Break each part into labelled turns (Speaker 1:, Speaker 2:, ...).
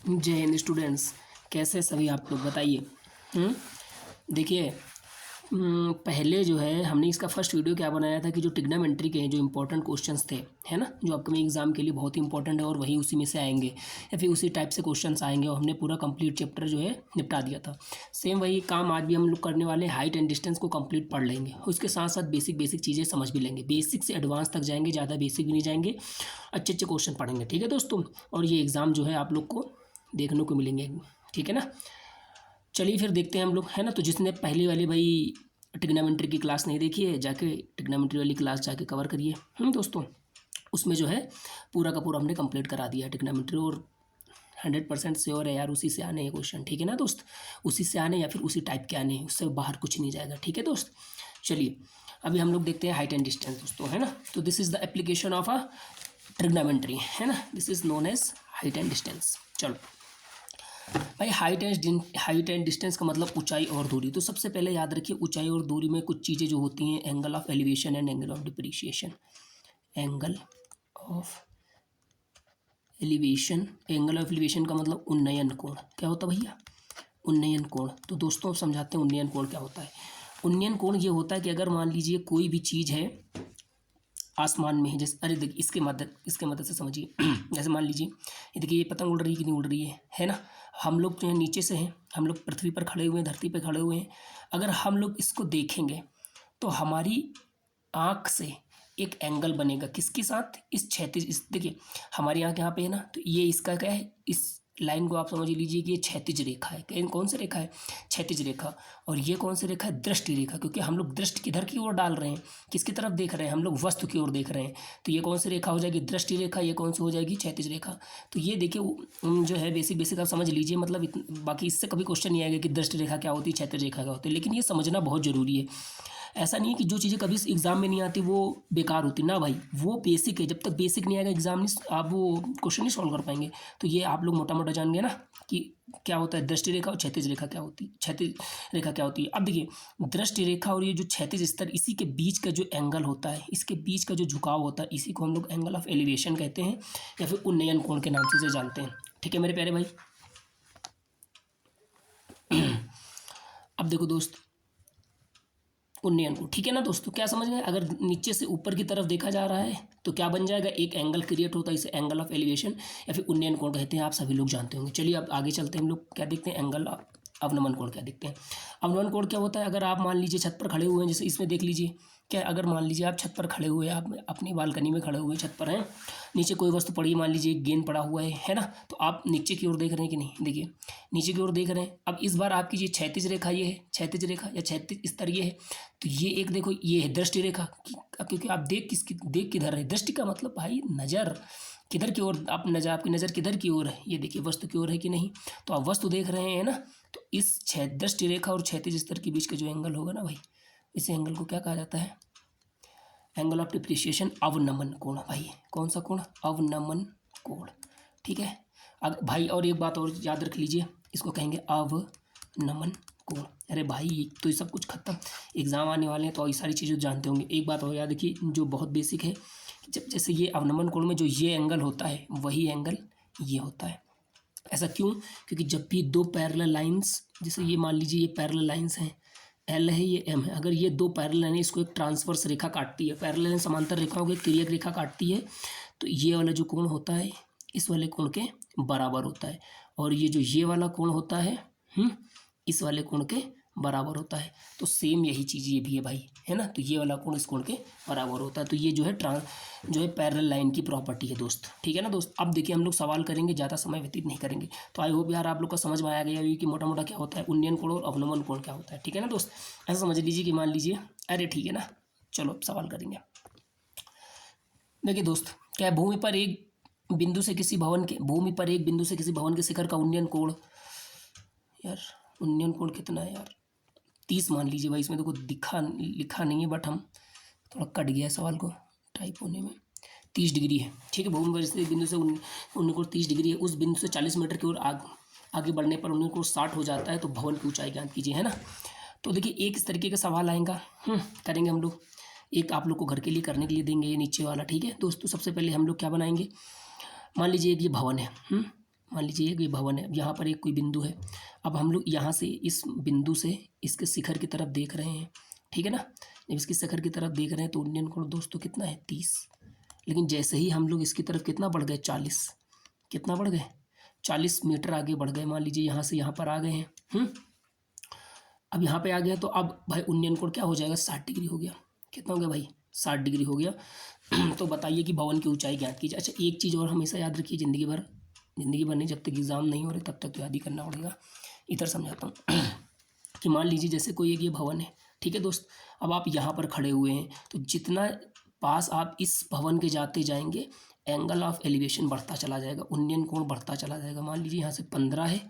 Speaker 1: जय हिंद स्टूडेंट्स। कैसे सभी आप लोग बताइए। देखिए, पहले जो है हमने इसका फर्स्ट वीडियो क्या बनाया था कि जो ट्रिग्नोमेट्री के जो इंपॉर्टेंट क्वेश्चंस थे, है ना, जो अपकमिंग एग्जाम के लिए बहुत ही इंपॉर्टेंट है और वही उसी में से आएंगे या फिर उसी टाइप से क्वेश्चंस आएंगे, और हमने पूरा कंप्लीट चैप्टर जो है निपटा दिया था। सेम वही काम आज भी हम लोग करने वाले हैं। हाइट एंड डिस्टेंस को कंप्लीट पढ़ लेंगे, उसके साथ साथ बेसिक बेसिक चीज़ें समझ भी लेंगे। बेसिक से एडवांस तक जाएंगे, ज़्यादा बेसिक भी नहीं जाएंगे। अच्छे अच्छे क्वेश्चन पढ़ेंगे, ठीक है दोस्तों। और ये एग्ज़ाम जो है आप लोग को देखने को मिलेंगे, ठीक है ना। चलिए फिर देखते हैं हम लोग, है ना। तो जिसने पहली वाली भाई ट्रिग्नोमेट्री की क्लास नहीं देखी है, जाके ट्रिग्नोमेट्री वाली क्लास जाके कवर करिए दोस्तों। उसमें जो है पूरा का पूरा हमने कंप्लीट करा दिया है ट्रिग्नोमेट्री, और 100% श्योर है यार उसी से आने हैं क्वेश्चन, ठीक है ना दोस्त। उसी से आने या फिर उसी टाइप के आने हैं, उससे बाहर कुछ नहीं जाएगा, ठीक है दोस्त। चलिए अभी हम लोग देखते हैं हाइट एंड डिस्टेंस दोस्तों, है ना। तो this is the application of a trigonometry, है ना। This is known as height and distance. चलो भाई, हाइट एंड डिस्टेंस का मतलब ऊंचाई और दूरी। तो सबसे पहले याद रखिए, ऊंचाई और दूरी में कुछ चीज़ें जो होती हैं, angle of elevation and angle of depreciation. Angle of elevation का मतलब उन्नयन कोण। क्या होता है भैया? उन्नयन कोण। तो दोस्तों समझाते हैं उन्नयन कोण क्या होता है। उन्नयन कोण ये होता है कि अगर मान लीजिए कोई भी चीज़ है आसमान में है, जैसे अरे देखिए इसके मदद से समझिए। जैसे मान लीजिए ये देखिए, ये पतंग उड़ रही है कि नहीं उड़ रही है ना। हम लोग जो है नीचे से हैं, हम लोग पृथ्वी पर खड़े हुए हैं, धरती पर खड़े हुए हैं। अगर हम लोग इसको देखेंगे तो हमारी आँख से एक एंगल बनेगा किसके साथ, इस क्षैतिज, इस देखिए हमारी आँख यहाँ पे है ना, तो ये इसका क्या है, इस लाइन को आप समझ लीजिए कि ये क्षैतिज रेखा है। कौन सी रेखा है? क्षैतिज रेखा। और ये कौन सी रेखा है? दृष्टि रेखा। क्योंकि हम लोग दृष्टि किधर की ओर डाल रहे हैं, किसकी तरफ देख रहे हैं? हम लोग वस्तु की ओर देख रहे हैं। तो ये कौन सी रेखा हो जाएगी? दृष्टि रेखा। ये कौन सी हो जाएगी? क्षैतिज रेखा। तो ये देखिए जो है बेसिक आप समझ लीजिए, मतलब बाकी इससे कभी क्वेश्चन नहीं आएगा कि दृष्टि रेखा क्या होती है, क्षैतिज रेखा क्या होती है, लेकिन ये समझना बहुत जरूरी है। ऐसा नहीं है कि जो चीज़ें कभी एग्जाम में नहीं आती वो बेकार होती ना भाई, वो बेसिक है। जब तक बेसिक नहीं आएगा एग्जाम नहीं, आप वो क्वेश्चन नहीं सॉल्व कर पाएंगे। तो ये आप लोग मोटा मोटा जान गए ना कि क्या होता है दृष्टि रेखा और क्षैतिज रेखा क्या होती है, क्षैतिज रेखा क्या होती है। अब देखिए, दृष्टि रेखा और ये जो क्षैतिज स्तर, इसी के बीच का जो एंगल होता है, इसके बीच का जो झुकाव होता है, इसी को हम लोग एंगल ऑफ एलिवेशन कहते हैं, या फिर उन्नयन कोण के नाम से जानते हैं, ठीक है मेरे प्यारे भाई। अब देखो दोस्त, उन्नयन कोण, ठीक है ना दोस्तों। क्या समझ गए? अगर नीचे से ऊपर की तरफ देखा जा रहा है तो क्या बन जाएगा, एक एंगल क्रिएट होता है, इसे एंगल ऑफ एलिवेशन या फिर उन्नयन कोण कहते हैं। आप सभी लोग जानते होंगे। चलिए अब आगे चलते हैं, हम लोग क्या देखते हैं, एंगल अवनमन कोण क्या देखते हैं। अवनमन कोण क्या होता है? अगर आप मान लीजिए छत पर खड़े हुए हैं, जैसे इसमें देख लीजिए, क्या अगर मान लीजिए आप छत पर खड़े हुए हैं, आप अपनी बालकनी में खड़े हुए छत पर हैं, नीचे कोई वस्तु पड़ी, मान लीजिए एक गेंद पड़ा हुआ है ना। तो आप नीचे की ओर देख रहे हैं कि नहीं? देखिए नीचे की ओर देख रहे हैं। अब इस बार आपकी ये क्षैतिज रेखा, ये है क्षैतिज रेखा या क्षैतिज स्तर ये है। तो ये एक देखो, ये है दृष्टि रेखा। क्योंकि आप देख किधर है, दृष्टि का मतलब भाई नज़र किधर की ओर, आप नज़र, आपकी नज़र किधर की ओर है, ये देखिए वस्तु की ओर है कि नहीं। तो आप वस्तु देख रहे हैं ना। तो इस दृष्टि रेखा और क्षैतिज स्तर के बीच का जो एंगल होगा ना भाई, इस एंगल को क्या कहा जाता है? एंगल ऑफ डिप्रिसिएशन, अवनमन कोण भाई। कौन सा कोण? अवनमन कोण, ठीक है। भाई और एक बात और याद रख लीजिए, इसको कहेंगे अवनमन कोण। अरे भाई तो ये सब कुछ खत्म, एग्जाम आने वाले हैं तो ये सारी चीज़ें जानते होंगे। एक बात और याद रखिए जो बहुत बेसिक है, जब जैसे ये अवनमन कोण में जो ये एंगल होता है, वही एंगल ये होता है। ऐसा क्यों? क्योंकि जब भी दो पैरेलल लाइंस, जैसे ये मान लीजिए ये पैरेलल लाइंस हैं, एल है, ये एम है, अगर ये दो पैरेलल लाइन, इसको एक ट्रांसवर्स रेखा काटती है, पैरेलल लाइन समांतर रेखाओं को एक तिर्यक रेखा काटती है, तो ये वाला जो कोण होता है इस वाले कोण के बराबर होता है, और ये जो ये वाला कोण होता है इस वाले कोण के बराबर होता है। तो सेम यही चीज़ ये भी है भाई, है ना। तो ये वाला कोण इस कोण के बराबर होता है। तो ये जो है पैरेलल लाइन की प्रॉपर्टी है दोस्त, ठीक है ना दोस्त। अब देखिए हम लोग सवाल करेंगे, ज़्यादा समय व्यतीत नहीं करेंगे। तो आई होप यार आप लोग का समझ में आया गया कि मोटा मोटा क्या होता है उन्नयन कोण और अवनमन कोण क्या होता है, ठीक है ना दोस्त। ऐसा समझ लीजिए कि मान लीजिए, अरे ठीक है ना, चलो अब सवाल करेंगे। देखिए दोस्त, क्या है, भूमि पर एक बिंदु से किसी भवन के शिखर का उन्नयन कोण, यार उन्नयन कोण कितना है यार? 30 मान लीजिए भाई। इसमें देखो लिखा नहीं है, बट हम थोड़ा कट गया है सवाल को टाइप होने में। 30 डिग्री है, ठीक है। भूमि पर स्थित बिंदु से उन्नयन कोण 30 डिग्री है। उस बिंदु से 40 मीटर की ओर आगे बढ़ने पर उन्नयन कोण 60 हो जाता है। तो भवन की ऊंचाई ज्ञात कीजिए, है ना। तो देखिए एक इस तरीके का सवाल आएगा, करेंगे हम लोग। एक आप लोग को घर के लिए करने के लिए देंगे, ये नीचे वाला, ठीक है दोस्तों। सबसे पहले हम लोग क्या बनाएंगे, मान लीजिए एक ये भवन है, मान लीजिए ये भवन है, यहाँ पर एक कोई बिंदु है। अब हम लोग यहाँ से इस बिंदु से इसके शिखर की तरफ देख रहे हैं, ठीक है ना। जब इसकी शिखर की तरफ देख रहे हैं तो उन्नयन कोण दोस्तों कितना है 30। लेकिन जैसे ही हम लोग इसकी तरफ कितना बढ़ गए 40, कितना बढ़ गए 40 मीटर आगे बढ़ गए, मान लीजिए यहाँ से यहाँ पर आ गए हैं। अब यहाँ पे आ गया तो अब भाई उन्नयन कोण क्या हो जाएगा 60 डिग्री हो गया। कितना हो गया भाई 60 डिग्री हो गया। तो बताइए कि भवन की ऊंचाई ज्ञात कीजिए। अच्छा एक चीज़ और हमेशा याद रखिए, ज़िंदगी भर नहीं, जब तक एग्ज़ाम नहीं हो रहे तब तक तो याद ही करना पड़ेगा। इधर समझाता हूँ कि मान लीजिए जैसे कोई एक ये भवन है, ठीक है दोस्त। अब आप यहाँ पर खड़े हुए हैं तो जितना पास आप इस भवन के जाते जाएंगे एंगल ऑफ एलिवेशन बढ़ता चला जाएगा, उन्नयन कोण बढ़ता चला जाएगा। मान लीजिए यहाँ से 15 है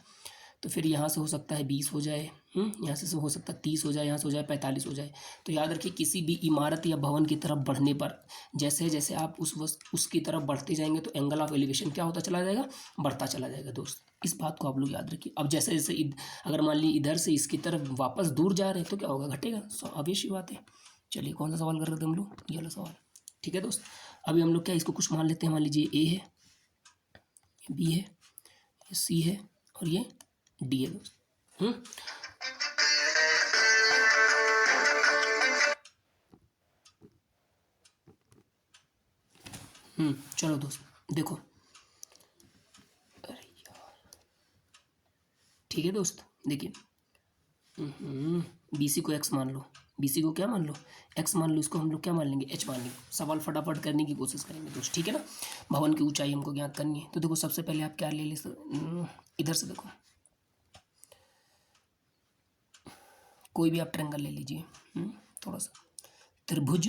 Speaker 1: तो फिर यहाँ से हो सकता है 20 हो जाए, यहाँ से हो सकता है 30 हो जाए, यहाँ से हो जाए 45 हो जाए। तो याद रखिए किसी भी इमारत या भवन की तरफ बढ़ने पर जैसे जैसे आप उसकी तरफ बढ़ते जाएंगे तो एंगल ऑफ एलिवेशन क्या होता चला जाएगा, बढ़ता चला जाएगा दोस्त। इस बात को आप लोग याद रखिए। अब जैसे जैसे अगर मान लीजिए इधर से इसकी तरफ वापस दूर जा रहे हैं तो क्या होगा, घटेगा, ऑब्वियस सी बात है। चलिए कौन सा सवाल कर रहे थे हम लोग, ये वाला सवाल, ठीक है दोस्त। अभी हम लोग क्या इसको कुछ मान लेते हैं, मान लीजिए ए है, बी है, ये सी है और ये डी है दोस्त। चलो दोस्त देखो, अरे यार, ठीक है दोस्त देखिए, बी सी को एक्स मान लो, बी सी को क्या मान लो, एक्स मान लो, इसको हम लोग क्या मान लेंगे, एच मान लेंगे। सवाल फटाफट करने की कोशिश करेंगे दोस्त, ठीक है ना। भवन की ऊंचाई हमको ज्ञात करनी है। तो देखो सबसे पहले आप क्या ले इधर से देखो, कोई भी आप ट्रायंगल ले लीजिए, थोड़ा सा त्रिभुज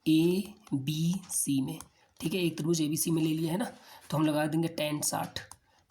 Speaker 1: ए बी सी में, ठीक है। एक त्रिभुज ए बी सी में ले लिया है ना, तो हम लगा देंगे tan 60।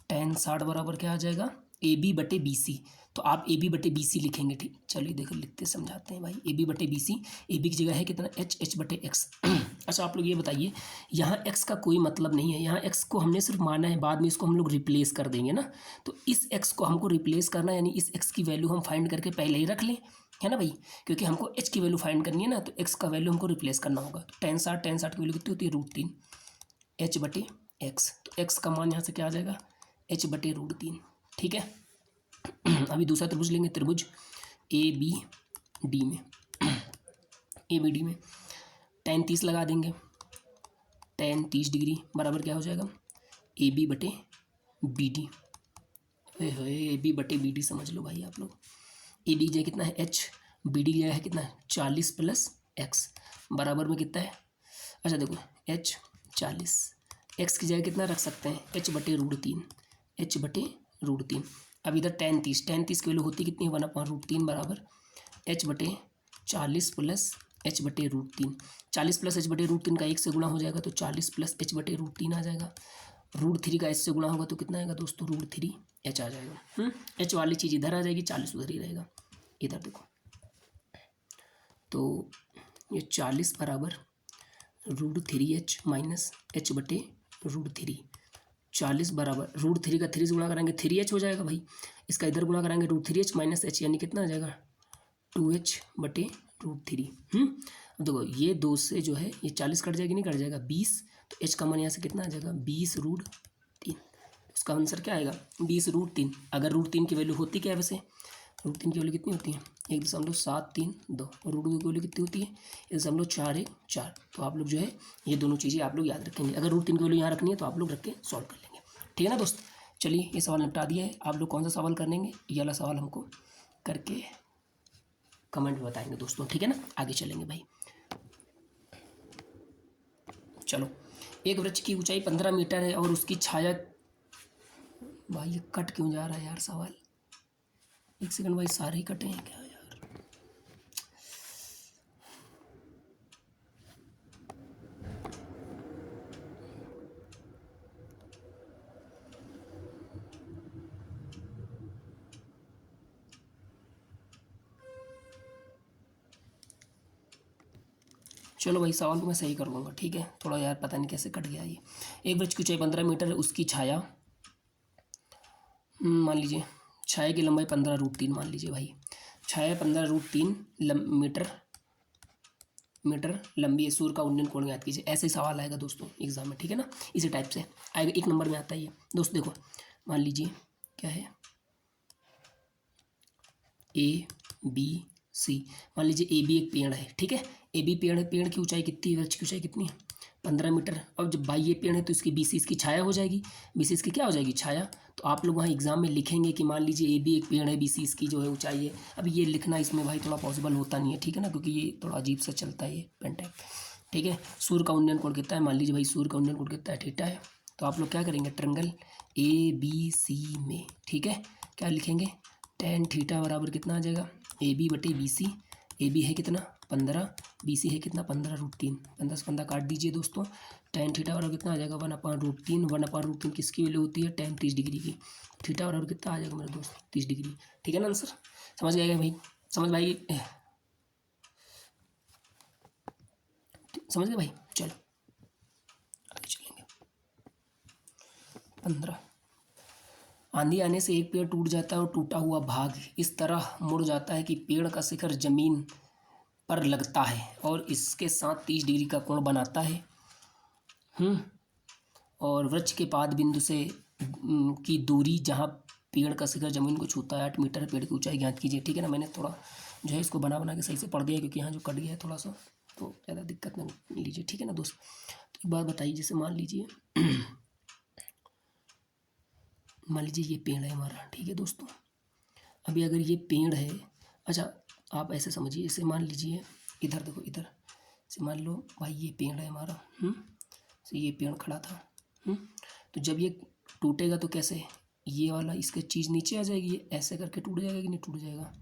Speaker 1: tan 60 बराबर क्या आ जाएगा, ए बी बटे बी सी। तो आप ए बी बटे बी सी लिखेंगे, ठीक। चलिए देखो लिखते समझाते हैं भाई, ए बी बटे बी सी, ए बी की जगह है कितना एच, एच बटे एक्स। अच्छा आप लोग ये बताइए, यहाँ एक्स का कोई मतलब नहीं है, यहाँ एक्स को हमने सिर्फ माना है, बाद में इसको हम लोग रिप्लेस कर देंगे ना। तो इस एक्स को हमको रिप्लेस करना है, यानी इस एक्स की वैल्यू हम फाइंड करके पहले ही रख लें, है ना भाई, क्योंकि हमको एच की वैल्यू फाइंड करनी है ना, तो एक्स का वैल्यू हमको रिप्लेस करना होगा। तो tan 60 की वैल्यू कितनी होती है, √3 एच बटे एक्स। तो एक्स का मान यहाँ से क्या आ जाएगा, एच बटे √3, ठीक है। अभी दूसरा त्रिभुज लेंगे, त्रिभुज ए बी डी में, ए बी डी में tan 30 लगा देंगे, tan 30 डिग्री बराबर क्या हो जाएगा, ए बी बटे बी डी। ए बी बटे बी डी समझ लो भाई आप लोग। ए बी जगह कितना है एच, बी डी जगह है कितना है 40 + एक्स बराबर में कितना है, अच्छा देखो एच 40, एक्स की जगह कितना रख सकते हैं, एच बटे √3, एच बटे √3। अब इधर tan 30 की वैल्यू होती कितनी है, 1/√3 बराबर एच बटे 40 + एच बटे √3। 40 + एच बटे √3 का 1 से गुणा हो जाएगा तो 40 + एच बटे √3 आ जाएगा। √3 का एच से गुणा होगा तो कितना आएगा दोस्तों, √3 एच आ जाएगा। एच वाली चीज़ इधर आ जाएगी, 40 उधर ही रहेगा। इधर देखो तो ये 40 बराबर √3h माइनस एच बटे √3, 40 बराबर √3 का 3 से गुणा करेंगे 3h हो जाएगा भाई, इसका इधर गुणा करेंगे √3h माइनस एच, यानी कितना आ जाएगा 2h बटे √3। अब देखो ये 2 से जो है ये 40 कट जाएगी, नहीं कट जाएगा 20, तो एच का मान यहाँ से कितना आ जाएगा 20√3। उसका आंसर क्या आएगा 20√3। अगर √3 की वैल्यू होती क्या है वैसे, √3 की वैल्यू कितनी होती है 1.732, और √2 की वैल्यू कितनी होती है 1.414। तो आप लोग जो है ये दोनों चीज़ें आप लोग याद रखेंगे। अगर √3 की वैल्यू यहाँ रखनी है तो आप लोग रख के सॉल्व कर लेंगे, ठीक है ना दोस्त। चलिए ये सवाल निपटा दिया है। आप लोग कौन सा सवाल करेंगे, ये वाला सवाल हमको करके कमेंट में बताएंगे दोस्तों, ठीक है ना। आगे चलेंगे भाई। चलो, एक वृक्ष की ऊंचाई 15 मीटर है और उसकी छाया, भाई ये कट क्यों जा रहा है यार सवाल, एक सेकंड भाई, सारे ही कटे हैं क्या यार। चलो भाई सवाल को मैं सही कर दूंगा, ठीक है। थोड़ा यार पता नहीं कैसे कट गया ये। एक वृक्ष की ऊंचाई 15 मीटर है, उसकी छाया मान लीजिए छाया की लंबाई 15√3 मान लीजिए भाई, छाया 15√3 मीटर लंबी है, सूर्य का उन्नयन कोण ज्ञात कीजिए। ऐसे ही सवाल आएगा दोस्तों एग्जाम में, ठीक है ना। इसी टाइप से आएगा, 1 नंबर में आता है ये दोस्त। देखो मान लीजिए क्या है, ए बी सी। मान लीजिए ए बी एक पेड़ है, ठीक है, ए बी पेड़ है, पेड़ की ऊंचाई कितनी है, वृक्ष की ऊंचाई कितनी है 15 मीटर। अब जब बाई ये पेड़ है तो इसकी बी सी इसकी छाया हो जाएगी, बी सी इसकी क्या हो जाएगी, छाया। तो आप लोग वहाँ एग्जाम में लिखेंगे कि मान लीजिए ए बी एक पेड़ है, बी सी इसकी जो है ऊंचाई है। अब ये लिखना इसमें भाई थोड़ा पॉसिबल होता नहीं है, ठीक है ना, क्योंकि ये थोड़ा अजीब सा चलता है ये पेन टाइप, ठीक है। सूर्य का उन्नयन कोण कितना है, मान लीजिए भाई सूर्य का उन्नयन कोण कितना है, थीटा है। तो आप लोग क्या करेंगे, ट्रायंगल ए बी सी में, ठीक है, क्या लिखेंगे, टेन थीटा बराबर कितना आ जाएगा, ए बी बटे बी सी। ए बी है कितना 15, बी सी है कितना 15√3, 15 से 15 काट दीजिए दोस्तों। टेन थीटा बराबर कितना आ जाएगा 1/√3, 1/√3 किसकी वैल्यू होती है, टेन 30 डिग्री की। थीटा बराबर कितना आ जाएगा मेरे दोस्त 30 डिग्री, ठीक है ना आंसर। समझ गए भाई, समझ भाई, समझ गए भाई, चलो आगे चलेंगे। 15, आंधी आने से एक पेड़ टूट जाता है और टूटा हुआ भाग इस तरह मुड़ जाता है कि पेड़ का शिखर जमीन पर लगता है और इसके साथ 30 डिग्री का कोण बनाता है। और वृक्ष के पाद बिंदु से की दूरी जहाँ पेड़ का शिखर जमीन को छूता है 8 मीटर, पेड़ की ऊंचाई ज्ञात कीजिए, ठीक है ना। मैंने थोड़ा जो है इसको बना के सही से पढ़ दिया, क्योंकि यहाँ जो कट गया है थोड़ा सा, तो ज़्यादा दिक्कत ना लीजिए, ठीक है ना दोस्त। तो एक बात बताइए, जैसे मान लीजिए ये पेड़ है हमारा, ठीक है दोस्तों। अभी अगर ये पेड़ है, अच्छा आप ऐसे समझिए, इसे मान लीजिए इधर देखो, इधर से मान लो भाई ये पेड़ है हमारा, तो ये पेड़ खड़ा था, तो जब ये टूटेगा तो कैसे, ये वाला इसका चीज़ नीचे आ जाएगी, ये ऐसे करके टूट जाएगा कि नहीं टूट जाएगा,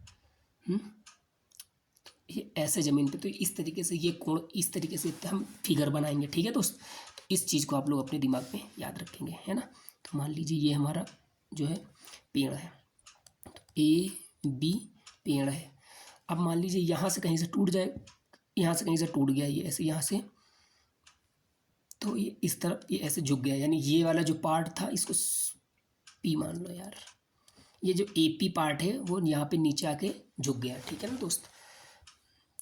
Speaker 1: ये ऐसे ज़मीन पे, तो इस तरीके से ये कोण, इस तरीके से हम फिगर बनाएंगे, ठीक है दोस्त। तो इस चीज़ को आप लोग अपने दिमाग में याद रखेंगे, है ना। तो मान लीजिए ये हमारा जो है पेड़ है, तो ए बी पेड़ है। अब मान लीजिए यहाँ से कहीं से टूट जाए, यहाँ से कहीं से टूट गया ये ऐसे, यहाँ से, तो ये इस तरफ ये ऐसे झुक गया, यानी ये वाला जो पार्ट था इसको पी मान लो यार, ये जो ए पी पार्ट है वो यहाँ पे नीचे आके झुक गया, ठीक है ना दोस्त।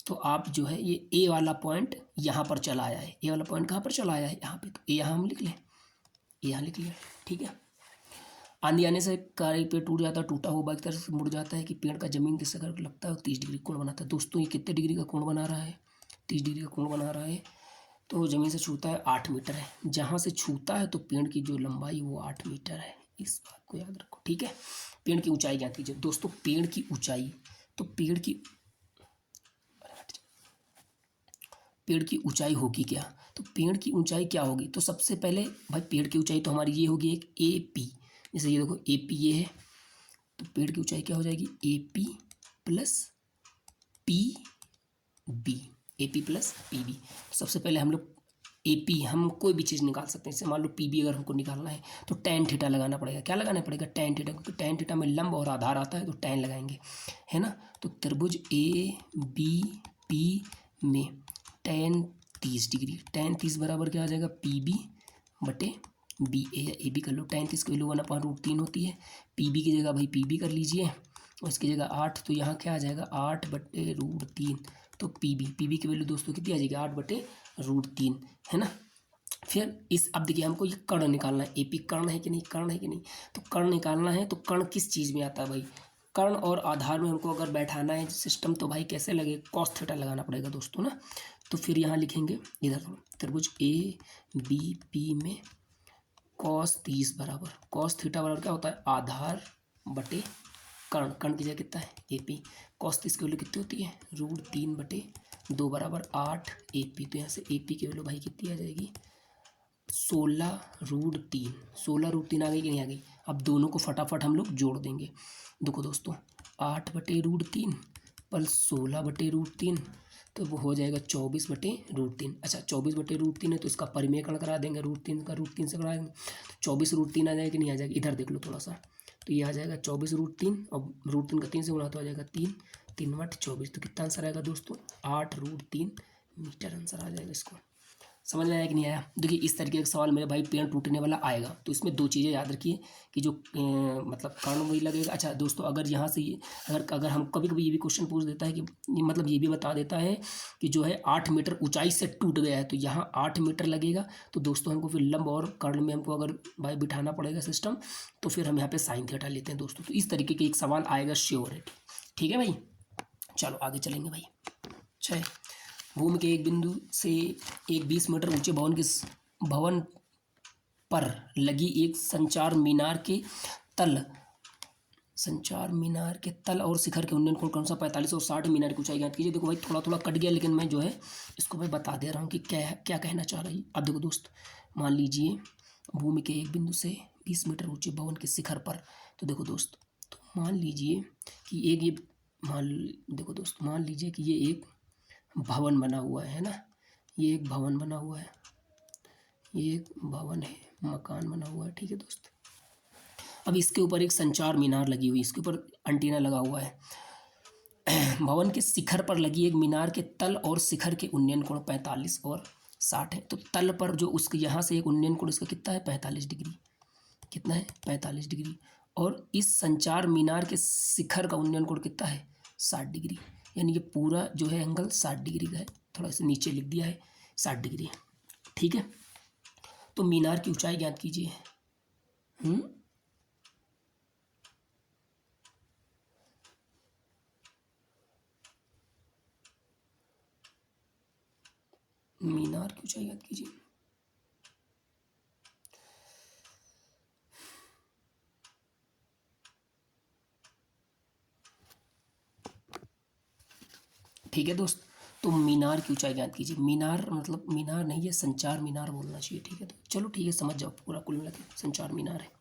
Speaker 1: तो आप जो है ये ए वाला पॉइंट यहाँ पर चला आया है, ए वाला पॉइंट कहाँ पर चला आया है, यहाँ पे, तो ए यहाँ हम लिख लें, ए यहाँ लिख लिया, ठीक है। आंधी आने से कारी पेड़ टूट जाता है, टूटा हुआ बाइक तरफ से मुड़ जाता है कि पेड़ का जमीन के शिखर लगता है और 30 डिग्री कोण बनाता है। दोस्तों ये कितने डिग्री का कोण बना रहा है, 30 डिग्री का कोण बना रहा है। तो ज़मीन से छूता है 8 मीटर है, जहाँ से छूता है तो पेड़ की जो लंबाई वो 8 मीटर है, इस बात को याद रखो, ठीक है। पेड़ की ऊंचाई ज्ञात कीजिए दोस्तों, पेड़ की ऊंचाई, तो पेड़ की ऊंचाई होगी क्या, तो पेड़ की ऊंचाई क्या होगी, तो सबसे पहले भाई पेड़ की ऊंचाई तो हमारी ये होगी एक ए पी, जैसे ये देखो ए पी ये है, तो पेड़ की ऊंचाई क्या हो जाएगी A P plus P B, A P plus P B. सबसे पहले हम लोग ए पी, हम कोई भी चीज़ निकाल सकते हैं, जैसे मान लो पी बी अगर हमको निकालना है तो टैन थीटा लगाना पड़ेगा, क्या लगाना पड़ेगा टैन थीटा, क्योंकि टैन थीटा में लंब और आधार आता है तो टैन लगाएंगे, है ना। तो त्रिभुज ए बी पी में टैन 30 डिग्री, टैन 30 बराबर क्या आ जाएगा पी बी बटे बी, ए या ए बी कर लो, टैन 30 की वैल्यू 1/√3 होती है, पी बी की जगह भाई पी बी कर लीजिए और इसकी जगह 8, तो यहाँ क्या आ जाएगा 8/√3, तो पी बी की वैल्यू दोस्तों कितनी आ जाएगी 8/√3, है ना। फिर इस, अब देखिए हमको ये कर्ण निकालना है, ए पी कर्ण है कि नहीं, कर्ण है कि नहीं, तो कर्ण निकालना है, तो कर्ण किस चीज़ में आता है भाई, कर्ण और आधार में हमको अगर बैठाना है सिस्टम, तो भाई कैसे लगे, कॉस थीटा लगाना पड़ेगा दोस्तों ना। तो फिर यहाँ लिखेंगे इधर त्रिभुज ए बी पी में कॉस 30 बराबर, कॉस थीटा बराबर क्या होता है आधार बटे कर्ण, कर्ण की जगह कितना है ए पी, कॉस 30 की वैल्यू कितनी होती है √3/2 बराबर 8 ए पी, तो यहाँ से ए पी की वैल्यू भाई कितनी आ जाएगी 16√3, 16√3 आ गई कि नहीं आ गई। अब दोनों को फटाफट हम लोग जोड़ देंगे, देखो दोस्तों 8/√3 प्लस 16/√3, तो वो हो जाएगा 24/√3। अच्छा 24/√3 है तो इसका परिमेयकरण करा देंगे, √3 का √3 से करा देंगे, तो 24√3 आ जाएगा कि नहीं आ जाएगा, इधर देख लो थोड़ा सा, तो ये आ जाएगा 24√3 और √3 का 3 से गुणा तो आ जाएगा 3 × 24, तो कितना आंसर आएगा दोस्तों 8√3 मीटर आंसर आ जाएगा इसको। समझ में आया कि नहीं आया? देखिए इस तरीके का सवाल मेरे भाई पेड़ टूटने वाला आएगा, तो इसमें दो चीज़ें याद रखिए कि जो मतलब कारण वही लगेगा। अच्छा दोस्तों, अगर यहाँ से अगर अगर हम कभी कभी ये भी क्वेश्चन पूछ देता है कि मतलब ये भी बता देता है कि जो है 8 मीटर ऊंचाई से टूट गया है, तो यहाँ 8 मीटर लगेगा, तो दोस्तों हमको फिर लंब और कर्ण में हमको अगर भाई बिठाना पड़ेगा सिस्टम, तो फिर हम यहाँ पे साइन थीटा लेते हैं दोस्तों। तो इस तरीके के एक सवाल आएगा श्योर है। ठीक है भाई, चलो आगे चलेंगे भाई। 6, भूमि के एक बिंदु से एक 20 मीटर ऊंचे भवन पर लगी एक संचार मीनार के तल और शिखर के उन्नयन कोण कौन सा 45 और 60 मीनार की ऊंचाई ज्ञात कीजिए। देखो भाई थोड़ा थोड़ा कट गया, लेकिन मैं जो है इसको मैं बता दे रहा हूँ कि क्या क्या कहना चाह रही है। अब देखो दोस्त, मान लीजिए भूमि के एक बिंदु से 20 मीटर ऊंचे भवन के शिखर पर, तो देखो दोस्त, तो मान लीजिए कि देखो दोस्त, मान लीजिए कि ये एक भवन बना हुआ है ना, ये एक भवन बना हुआ है, ये एक भवन है, मकान बना हुआ है। ठीक है दोस्त, अब इसके ऊपर एक संचार मीनार लगी हुई, इसके ऊपर एंटीना लगा हुआ है। भवन के शिखर पर लगी एक मीनार के तल और शिखर के उन्नयन कोण 45 और 60 है। तो तल पर जो उसके यहाँ से एक उन्नयन कोण इसका कितना है 45 डिग्री, कितना है 45 डिग्री, और इस संचार मीनार के शिखर का उन्नयन कोण कितना है 60 डिग्री, यानी ये पूरा जो है एंगल 60 डिग्री का है। थोड़ा सा नीचे लिख दिया है 60 डिग्री। ठीक है, तो मीनार की ऊंचाई ज्ञात कीजिए। मीनार की ऊंचाई ज्ञात कीजिए। ठीक है दोस्त, तो मीनार की ऊंचाई ज्ञात कीजिए। मीनार मतलब मीनार नहीं है, संचार मीनार बोलना चाहिए। ठीक है, तो चलो ठीक है, समझ जाओ, पूरा कुल मिला के संचार मीनार है।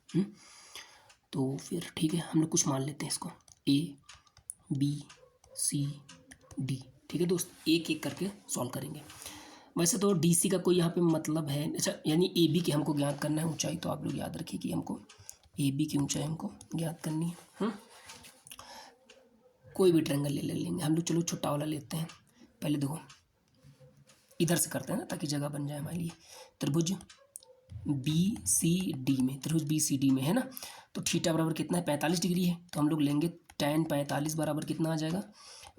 Speaker 1: तो फिर ठीक है, हम लोग कुछ मान लेते हैं इसको, ABCD। ठीक है दोस्त, एक एक करके सॉल्व करेंगे। वैसे तो DC का कोई यहाँ पे मतलब है, अच्छा यानी AB की हमको ज्ञात करना है ऊंचाई, तो आप लोग याद रखिए कि हमको AB की ऊंचाई हमको ज्ञात करनी है। कोई भी ट्रायंगल ले लेंगे हम लोग, चलो छोटा वाला लेते हैं। पहले देखो इधर से करते हैं ना, ताकि जगह बन जाए हमारे लिए। त्रिभुज BCD में, त्रिभुज BCD में है ना, तो थीटा बराबर कितना है 45 डिग्री है, तो हम लोग लेंगे tan 45 बराबर कितना आ जाएगा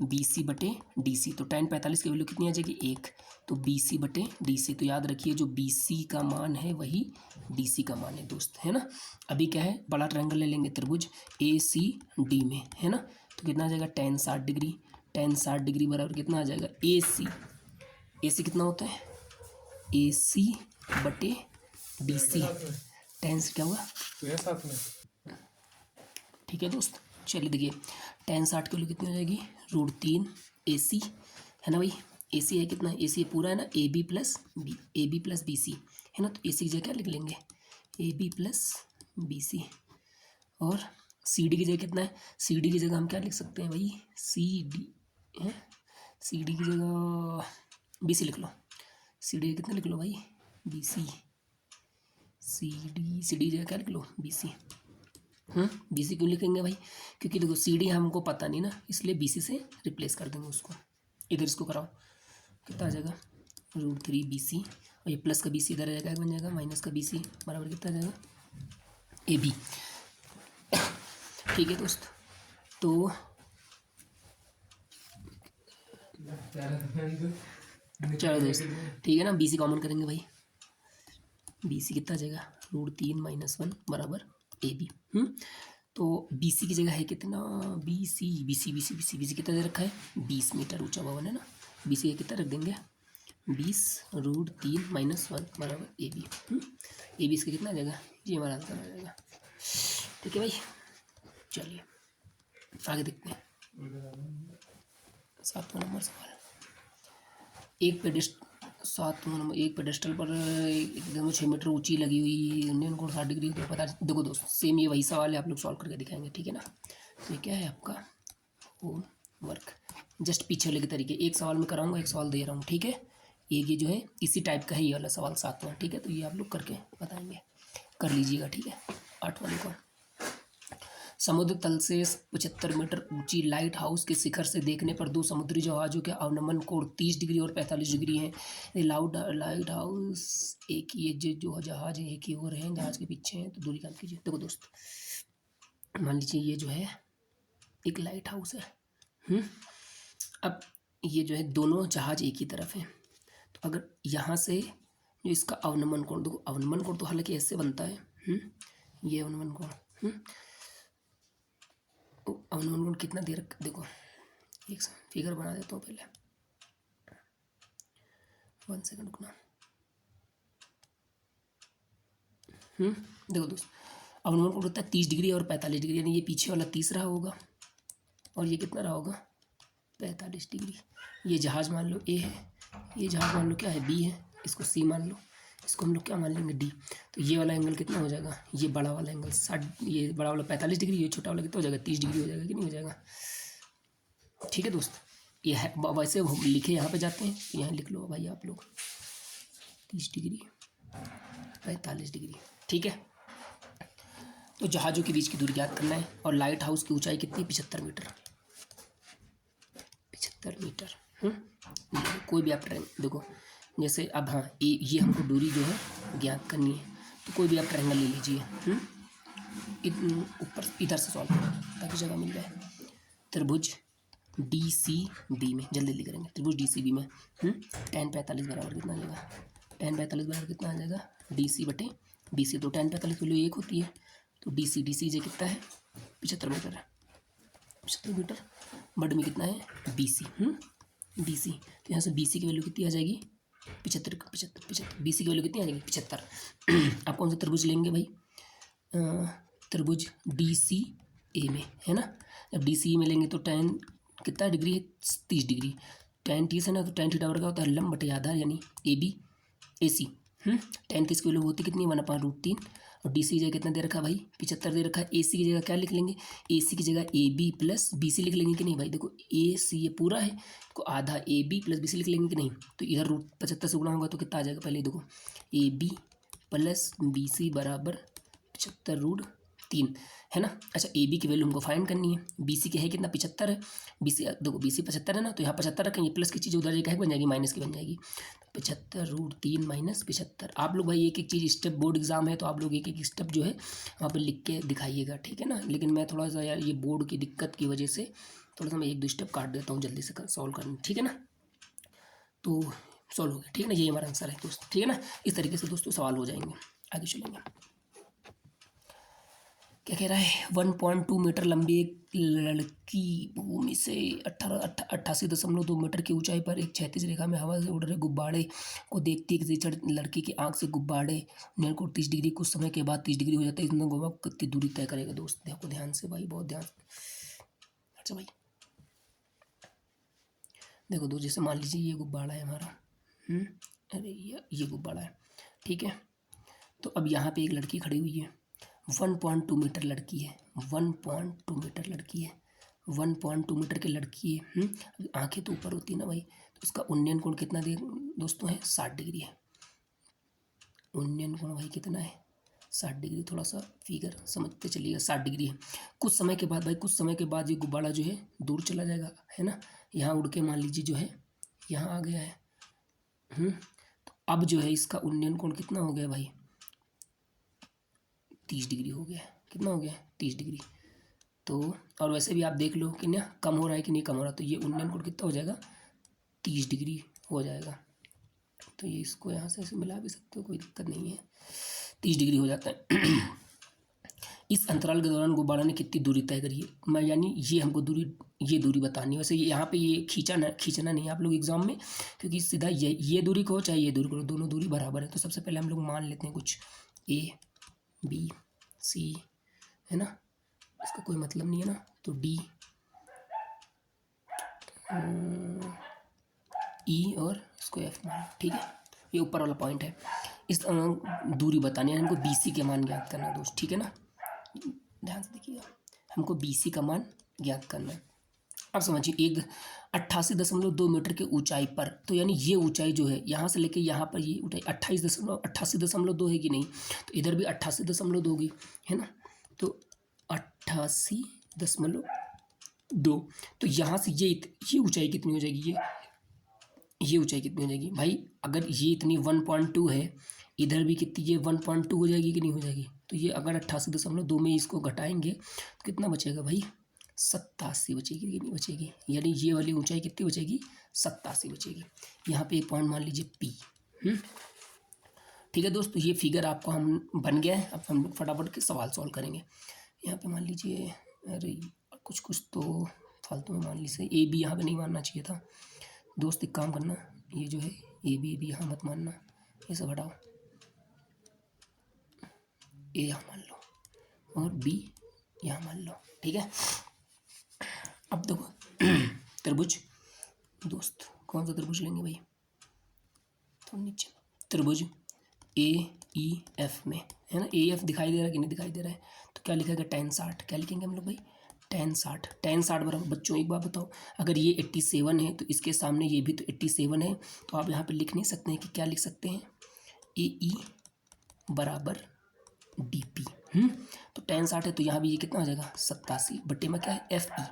Speaker 1: BC बटे DC। तो tan 45 की वैल्यू कितनी आ जाएगी 1, तो BC बटे DC। तो याद रखिए जो BC का मान है वही DC का मान है दोस्त, है ना। अभी क्या है, बड़ा ट्रायंगल ले लेंगे त्रिभुज ACD में, है ना, तो कितना आ जाएगा tan 60 डिग्री। tan 60 डिग्री बराबर कितना आ जाएगा AC कितना होता है AC बटे DC। tan से क्या हुआ साथ में। ठीक है दोस्त, चलिए देखिए tan 60 की वैल्यू कितनी हो जाएगी √3 AC, है ना भाई। AC है कितना, AC पूरा है ना, AB प्लस BC, है ना। तो AC की जगह क्या लिख लेंगे AB प्लस BC, और CD की जगह कितना है, CD की जगह हम क्या लिख सकते हैं भाई CD है, CD की जगह BC लिख लो। CD कितना लिख लो भाई BC, CD की जगह क्या लिख लो BC। BC क्यों लिखेंगे भाई, क्योंकि देखो CD हमको पता नहीं ना, इसलिए BC से रिप्लेस कर देंगे उसको। इधर इसको कराओ, कितना आ जाएगा √3 BC, और ये प्लस का BC इधर आ जाएगा, बन जाएगा माइनस का BC बराबर कितना आ जाएगा AB। ठीक है दोस्त, तो चलो दोस्त ठीक है ना, BC कॉमन करेंगे भाई, BC कितना आ जाएगा √3 - 1 बराबर AB। तो BC की जगह है कितना BC कितना दे रखा है 20 मीटर ऊंचा भवन है ना, BC का कितना रख देंगे 20 √3 - 1 बराबर AB। AB इसका कितना आ जाएगा, ये हमारा आंसर आ जाएगा। ठीक है भाई, चलिए आगे देखते हैं। 7वां नंबर सवाल, एक पेडेस्टल पर एकदम 6 मीटर ऊंची लगी हुई उन्नयन कोण 60 डिग्री तो पता। देखो दोस्त सेम ये वही सवाल है, आप लोग सॉल्व करके दिखाएंगे। ठीक है ना, ये क्या है आपका होम वर्क, जस्ट पीछे वाले के तरीके, एक सवाल में कराऊंगा, एक सवाल दे रहा हूँ। ठीक है, ये जो है इसी टाइप का है ये वाला सवाल 7वां। ठीक है, तो ये आप लोग करके बताएंगे, कर लीजिएगा। ठीक है, 8 वाले को समुद्र तल से 75 मीटर ऊंची लाइट हाउस के शिखर से देखने पर दो समुद्री जहाज़ों के अवनमन कोण 30 डिग्री और 45 डिग्री हैं। ये लाइट हाउस एक ही है, जो जहाज़ है एक ही और है, जहाज़ के पीछे हैं, तो दूरी कम कीजिए। देखो दोस्त, मान लीजिए ये जो है एक लाइट हाउस है। अब ये जो है दोनों जहाज एक ही तरफ हैं, तो अगर यहाँ से जो इसका अवनमन कोण, देखो अवनमन कोण तो हालांकि ऐसे बनता है। ये अवनमन कोण, तो अवनमन कोण कितना दे रखा, देखो एक फिगर बना देता हूँ पहले, 1 सेकंड रुकना। देखो दोस्त, अवनमन कोण होता है 30 डिग्री और 45 डिग्री, यानी ये पीछे वाला 30 रहा होगा और ये कितना रहा होगा 45 डिग्री। ये जहाज़ मान लो ए है, ये जहाज़ मान लो क्या है बी है, इसको सी मान लो, इसको हम लोग क्या मान लेंगे डी। तो ये वाला एंगल कितना हो जाएगा, ये बड़ा वाला एंगल 60, ये बड़ा वाला 45 डिग्री, ये छोटा वाला कितना हो जाएगा 30 डिग्री हो जाएगा कि नहीं हो जाएगा। ठीक है दोस्त, ये है वैसे हम लिखे यहाँ पे जाते हैं, यहाँ लिख लो भाई आप लोग 30 डिग्री 45 डिग्री। ठीक है, तो जहाज़ों के बीच की दूरी ज्ञात करना है और लाइट हाउस की ऊंचाई कितनी, 75 मीटर। 75 मीटर। कोई भी आप ट्रेंगल देखो, जैसे अब हाँ ये हमको दूरी जो है ज्ञात करनी है, तो कोई भी आप ट्रेंगल ले लीजिए। ऊपर इधर से सॉल्व करो ताकि जगह मिल जाए। त्रिभुज DCB में जल्दी जल्दी करेंगे। त्रिभुज DCB में tan 45 बराबर कितना आ जाएगा, tan 45 बराबर कितना आ जाएगा DC बटे BC। तो tan 45 की वैल्यू 1 होती है, तो DC जो कितना है 75 मीटर है, 75 मीटर बड में कितना है BC। BC, तो यहाँ से BC की वैल्यू कितनी आ जाएगी 75। BC की वैल्यू कितनी आ जाएगी 75। आप कौन सा त्रिभुज लेंगे भाई, त्रिभुज DCA में, है ना। जब DCA में लेंगे तो tan कितना डिग्री है 30 डिग्री, tan 30 है ना, तो tan थीटा बराबर होता है लंब बटे आधार यानी AB AC। tan 30 की वैल्यू होती कितनी 1/√3 और DC की जगह कितना दे रखा है भाई 75 दे रखा है। AC की जगह क्या लिख लेंगे, AC की जगह AB प्लस BC लिख लेंगे कि नहीं भाई। देखो AC ये पूरा है, तो आधा AB प्लस BC लिख लेंगे कि नहीं। तो इधर √75 से गुणा होगा तो कितना आ जाएगा, पहले देखो AB प्लस BC बराबर 75√3 है ना। अच्छा AB की वैल्यू हमको फाइंड करनी है, BC की है कितना 75 है, BC देखो BC 75 है ना, तो यहाँ 75 रखेंगे, प्लस की चीज़ उधर जाएगी है बन जाएगी माइनस की बन जाएगी, 75√3 माइनस 75। आप लोग भाई एक एक चीज़ स्टेप, बोर्ड एग्जाम है तो आप लोग एक एक स्टेप जो है वहाँ पर लिख के दिखाइएगा, ठीक है ना। लेकिन मैं थोड़ा सा यार ये बोर्ड की दिक्कत की वजह से थोड़ा सा मैं 1-2 स्टेप काट देता हूँ जल्दी से सॉल्व करना, ठीक है ना। तो सॉल्व हो गया, ठीक है ना, यही हमारा आंसर है दोस्त, ठीक है ना। इस तरीके से दोस्तों सवाल हो जाएंगे। आगे चलेंगे, क्या कह रहा है 1.2 मीटर लंबी एक लड़की भूमि से 88.2 मीटर की ऊंचाई पर एक क्षैतिज रेखा में हवा से उड़ रहे गुब्बारे को देखती है। किसी लड़की की आंख से गुब्बारे को 30 डिग्री कुछ समय के बाद 30 डिग्री हो जाता है। इतना गोवा कितनी दूरी तय करेगा दोस्त, देखो ध्यान से भाई, बहुत ध्यान। अच्छा भाई देखो दोस्त, जैसे मान लीजिए ये गुब्बारा है हमारा, अरे ये गुब्बारा है, ठीक है। तो अब यहाँ पे एक लड़की खड़ी हुई है, 1.2 मीटर लड़की है, 1.2 मीटर लड़की है, 1.2 मीटर की लड़की है। आंखें तो ऊपर होती है ना भाई, तो उसका उन्नयन कोण कितना दे दोस्तों है 60 डिग्री है। उन्नयन कोण भाई कितना है 60 डिग्री। थोड़ा सा फिगर समझते चलिएगा, 60 डिग्री है। कुछ समय के बाद भाई, कुछ समय के बाद ये गुब्बारा जो है दूर चला जाएगा, है ना। यहाँ उड़ के मान लीजिए जो है यहाँ आ गया है। तो अब जो है इसका उन्नयन कोण कितना हो गया भाई 30 डिग्री हो गया। कितना हो गया 30 डिग्री। तो और वैसे भी आप देख लो कि ना कम हो रहा है कि नहीं कम हो रहा, तो ये उन्नयन कोण कितना हो जाएगा 30 डिग्री हो जाएगा। तो ये इसको यहाँ से ऐसे मिला भी सकते हो, कोई दिक्कत नहीं है, 30 डिग्री हो जाता है। इस अंतराल के दौरान गुब्बारा ने कितनी दूरी तय करी है, मैं यानी ये हमको ये दूरी बतानी है। वैसे यहाँ पे ये खींचना नहीं है आप लोग एग्जाम में, क्योंकि सीधा ये दूरी को चाहे ये दूरी करो, दोनों दूरी बराबर है। तो सबसे पहले हम लोग मान लेते हैं कुछ ABC है ना, इसका कोई मतलब नहीं है ना, तो D E और इसको F मान, ठीक है। ये ऊपर वाला पॉइंट है। इस दूरी बतानी है हमको, BC के मान ज्ञात करना है दोस्त, ठीक है ना, ध्यान से देखिएगा, हमको BC का मान ज्ञात करना है। अब समझिए 88.2 मीटर की ऊंचाई पर, तो यानी ये ऊंचाई जो है यहाँ से लेके यहाँ पर ये ऊंचाई 88.2 है कि नहीं, तो इधर भी 88.2 होगी, है ना। तो 88.2। तो यहाँ से ये ऊंचाई कितनी हो जाएगी, ये ऊंचाई कितनी हो जाएगी भाई? अगर ये इतनी 1.2 है, इधर भी कितनी, ये 1.2 हो जाएगी कि नहीं हो जाएगी? तो ये अगर 88.2 में इसको घटाएंगे तो कितना बचेगा भाई? 87 बचेगी कि नहीं बचेगी? यानी ये वाली ऊंचाई कितनी बचेगी? 87 बचेगी। यहाँ पे एक पॉइंट मान लीजिए P। ठीक है दोस्तों, ये फिगर आपको हम बन गया है। अब हम लोग फटाफट के सवाल सॉल्व करेंगे। यहाँ पे मान लीजिए, अरे कुछ तो फालतू में मान लीजिए, ए बी यहाँ पे नहीं मानना चाहिए था दोस्त। एक काम करना, ये जो है ए बी यहाँ मत मानना, ये सब हटाओ, ए यहाँ मान लो और बी यहाँ मान लो। ठीक है, अब देखो त्रिभुज दोस्त, कौन सा त्रिभुज लेंगे भाई? तो नीचे त्रिभुज ए ई एफ में है ना, ए एफ दिखाई दे रहा है कि नहीं दिखाई दे रहा है? तो क्या लिखेगा? tan 60। क्या लिखेंगे हम लोग भाई? tan 60। tan 60 बराबर, बच्चों एक बात बताओ, अगर ये 87 है तो इसके सामने ये भी तो 87 है, तो आप यहाँ पे लिख नहीं सकते हैं कि क्या लिख सकते हैं? ए ई बराबर डी पी। तो tan 60 है तो यहाँ भी ये कितना हो जाएगा? 87 बटे में क्या है? F E.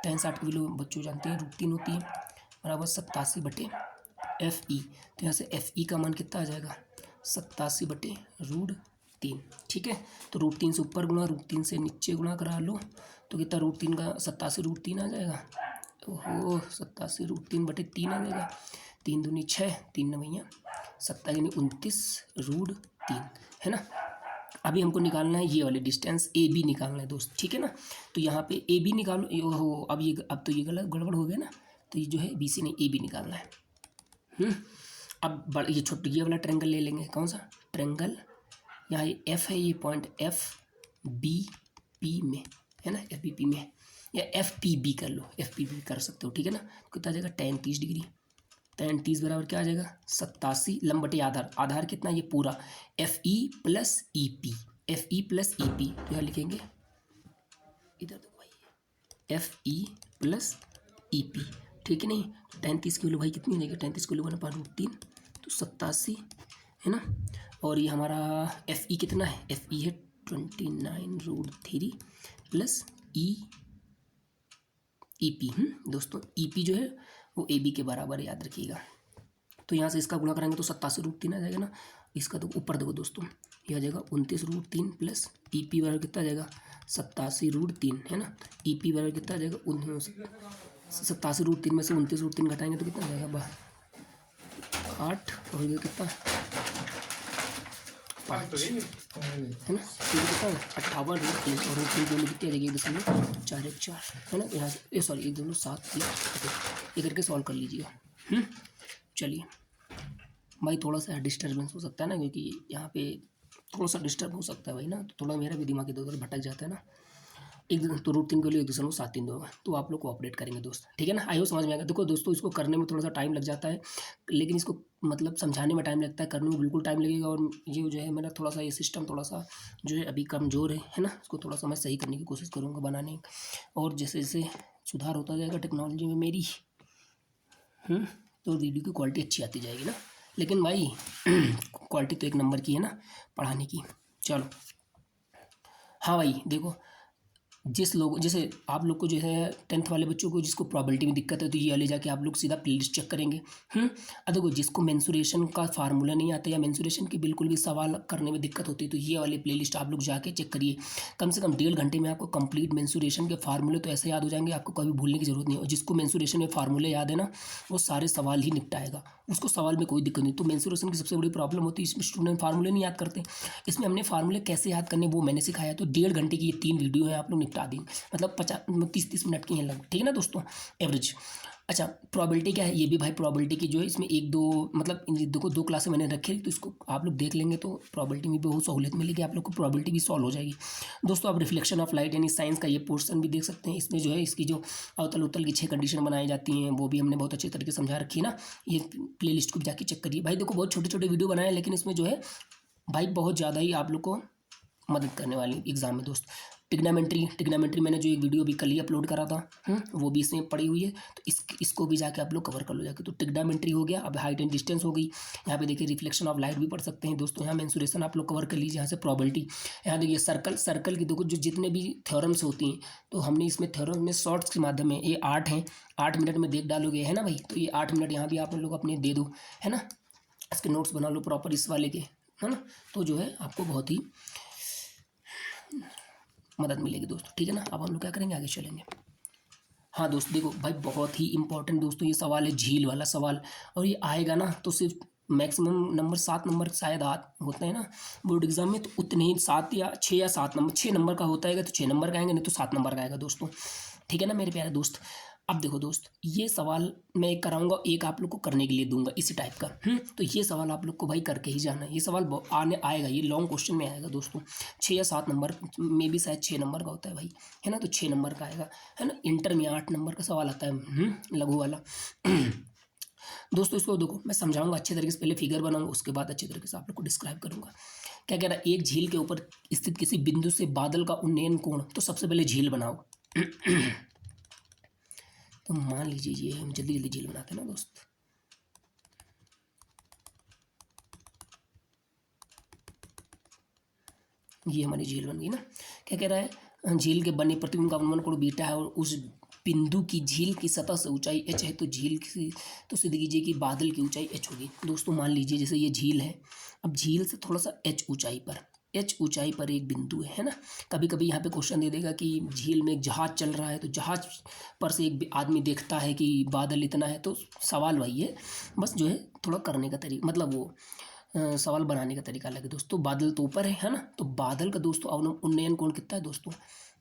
Speaker 1: tan 60 की वैल्यू बच्चों जानते हैं √3 होती है, बराबर 87 बटे एफ ई। तो यहाँ से एफ ई का मान कितना आ जाएगा? 87 बटे √3। ठीक है, तो √3 से ऊपर गुणा, √3 से नीचे गुणा करा लो तो कितना? √3 का 87 √3 आ जाएगा। ओहो, 87 √3 बटे 3 आ जाएगा। 3 दूनी 6, 3 नवैया 27 यानी 29 √3 है ना। अभी हमको निकालना है ये वाले डिस्टेंस ए बी निकालना है दोस्त। ठीक है ना, तो यहाँ पे ए बी निकालो। ओहो, अब तो ये गलत गड़बड़ हो गया ना, तो ये जो है बी सी नहीं ए बी निकालना है। अब ये छोटे ये वाला ट्रेंगल ले लेंगे। कौन सा ट्रेंगल? यहाँ ये एफ है, ये पॉइंट एफ बी पी में है ना, एफ बी पी में, या एफ पी बी कर लो, एफ पी बी कर सकते हो। ठीक है ना, कितना आ जाएगा? tan 30 degree. tan 30 बराबर क्या आ जाएगा? 87 लंब बटे आधार। आधार कितना? ये पूरा F E plus E P, F E plus E P. यहाँ लिखेंगे इधर देखो भाई, F E plus E P. ठीक है नहीं, tan 30 की वैल्यू भाई कितनी हो जाएगी? tan 30 की वैल्यू 1/√3 तो 87 है ना। और ये हमारा एफ ई कितना है? एफ ई है 29√3 प्लस ई पी। दोस्तों ई पी जो है वो ए बी के बराबर है, याद रखिएगा। तो यहाँ से इसका गुणा करेंगे तो 87√3 आ जाएगा ना। इसका तो ऊपर देखो दोस्तों, ये आ जाएगा 29√3 प्लस ई पी बराबर कितना आ जाएगा? 87√3 है ना। ई पी बराबर कितना आ जाएगा? 87√3 में से 29√3 घटाएंगे तो कितना आ जाएगा? 8 और ये कितना? 5 है ना। तो ये कितना? 58√3 और √3 दोनों कितनी आ जाएगी? 1.414 है ना। यहाँ से सॉरी, एक दोनों 7 ये करके सॉल्व कर लीजिएगा। चलिए भाई, थोड़ा सा डिस्टर्बेंस हो सकता है ना, क्योंकि यहाँ पे थोड़ा सा डिस्टर्ब हो सकता है भाई ना, तो थोड़ा मेरा भी दिमाग इधर उधर भटक जाता है ना। एक दिन तो √3 के लिए एक दूसरे को 7-3 होगा, तो आप लोग को अपडेट करेंगे दोस्त। ठीक है ना, आई हो समझ में आएगा। देखो दोस्तों, इसको करने में थोड़ा सा टाइम लग जाता है, लेकिन इसको मतलब समझाने में टाइम लगता है, करने में बिल्कुल टाइम लगेगा। और ये जो है मेरा थोड़ा सा ये सिस्टम थोड़ा सा जो है अभी कमज़ोर है ना, इसको थोड़ा सा मैं सही करने की कोशिश करूँगा बनाने। और जैसे जैसे सुधार होता जाएगा टेक्नोलॉजी में मेरी, तो वीडियो की क्वालिटी अच्छी आती जाएगी ना। लेकिन भाई क्वालिटी तो एक नंबर की है ना पढ़ाने की। चलो हाँ भाई, देखो जिस लोग जैसे आप लोग को जो है 10th वाले बच्चों को जिसको प्रोबेबिलिटी में दिक्कत है, तो ये वाले जाके आप लोग सीधा प्लेलिस्ट चेक करेंगे। अब देखो जिसको मेंसुरेशन का फार्मूला नहीं आता या मेंसुरेशन की बिल्कुल भी सवाल करने में दिक्कत होती है, तो ये वाली प्लेलिस्ट आप लोग जाके चेक करिए। कम से कम 1.5 घंटे में आपको कंप्लीट मेंसुरेशन के फार्मूले तो ऐसे याद हो जाएंगे, आपको कभी भूलने की जरूरत नहीं। और जिसको मेंसुरेशन में फार्मूले याद है ना, वो सारे सवाल ही निपटाएगा, उसको सवाल में कोई दिक्कत नहीं। तो मेंसुरेशन की सबसे बड़ी प्रॉब्लम होती है, इसमें स्टूडेंट फार्मूले नहीं याद करते। इसमें हमने फार्मूले कैसे याद करने वो मैंने सिखाया। तो 1.5 घंटे की ये 3 वीडियो है, आप लोग निपटा देंगे, मतलब 30 मिनट की हैं लगभग। ठीक है ना दोस्तों, एवरेज। अच्छा, प्रोबेबिलिटी क्या है? ये भी भाई प्रोबेबिलिटी की जो है इसमें 1-2 मतलब देखो 2 क्लासें मैंने रखी, तो इसको आप लोग देख लेंगे तो प्रोबेबिलिटी में बहुत सहूलियत मिलेगी, आप लोग को प्रोबेबिलिटी भी सॉल्व हो जाएगी। दोस्तों आप रिफ्लेक्शन ऑफ लाइट यानी साइंस का ये पोर्शन भी देख सकते हैं। इसमें जो है इसकी जो अवतल उत्तल की 6 कंडीशन बनाई जाती हैं, वो भी हमने बहुत अच्छे तरीके से समझा रखी है ना। ये प्ले लिस्ट को भी जाके चेक करिए भाई। देखो बहुत छोटे छोटे वीडियो बनाए हैं, लेकिन इसमें जो है भाई बहुत ज़्यादा ही आप लोग को मदद करने वाली एग्जाम में दोस्त। टिग्नामेंट्री मैंने जो एक वीडियो अभी कल ही अपलोड करा था, वो भी इसमें पड़ी हुई है, तो इसको भी जाके आप लोग कवर कर लो जाके। तो टिग्नामेंट्री हो गया, अब हाइट एंड डिस्टेंस हो गई। यहाँ पे देखिए रिफ्लेक्शन ऑफ लाइट भी पढ़ सकते हैं दोस्तों। यहाँ मेंसुरेशन आप लोग कवर कर लीजिए। यहाँ से प्रोबेबिलिटी, यहाँ देखिए सर्कल की देखो जो जितने भी थ्योरम्स होती हैं, तो हमने इसमें थ्योरम में शॉर्ट्स के माध्यम में, ये 8 हैं, 8 मिनट में देख डालोगे, है ना भाई। तो ये 8 मिनट यहाँ भी आप लोग अपने दे दो, है ना। इसके नोट्स बना लो प्रॉपर इस वाले के, है ना। तो जो है आपको बहुत ही मदद मिलेगी दोस्तों, ठीक है ना। अब हम लोग क्या करेंगे, आगे चलेंगे। हाँ दोस्त देखो भाई, बहुत ही इंपॉर्टेंट दोस्तों ये सवाल है, झील वाला सवाल। और ये आएगा ना तो सिर्फ मैक्सिमम नंबर 7 नंबर शायद होते हैं ना बोर्ड एग्जाम में, तो उतने ही 7 या 6 या 7 नंबर, 6 नंबर का होता है तो 6 नंबर का आएंगे, नहीं तो 7 नंबर का आएगा दोस्तों, ठीक है ना मेरे प्यारे दोस्त। अब देखो दोस्त, ये सवाल मैं एक कराऊंगा, एक आप लोग को करने के लिए दूंगा इसी टाइप का। तो ये सवाल आप लोग को भाई करके ही जाना है। ये सवाल आने आएगा, ये लॉन्ग क्वेश्चन में आएगा दोस्तों, 6 या 7 नंबर में भी शायद 6 नंबर का होता है भाई, है ना। तो 6 नंबर का आएगा, है ना। इंटर में 8 नंबर का सवाल आता है, लघु वाला। दोस्तों इसको देखो मैं समझाऊंगा अच्छे तरीके से, पहले फिगर बनाऊंगा, उसके बाद अच्छे तरीके से आप लोग को डिस्क्राइब करूंगा। क्या कह रहा है, एक झील के ऊपर स्थित किसी बिंदु से बादल का उन्नयन कोण। तो सबसे पहले झील बनाओ। तो मान लीजिए ये हम जल्दी जल्दी झील बनाते हैं ना दोस्त। ये हमारी झील बन गई ना। क्या कह रहा है, झील के बने प्रतिबिंब का अनुमान कोण बीटा है, और उस बिंदु की झील की सतह से ऊंचाई h है, तो झील की, तो सिद्ध कीजिए कि बादल की ऊंचाई h होगी। दोस्तों मान लीजिए जैसे ये झील है, अब झील से थोड़ा सा h ऊंचाई पर एक बिंदु है ना। कभी कभी यहाँ पे क्वेश्चन दे देगा कि झील में एक जहाज चल रहा है, तो जहाज पर से एक आदमी देखता है कि बादल इतना है। तो सवाल वही है, बस जो है थोड़ा करने का तरीका, मतलब वो सवाल बनाने का तरीका अलग है दोस्तों। बादल तो ऊपर है ना, तो बादल का दोस्तों उन्नयन कोण कितना है दोस्तों,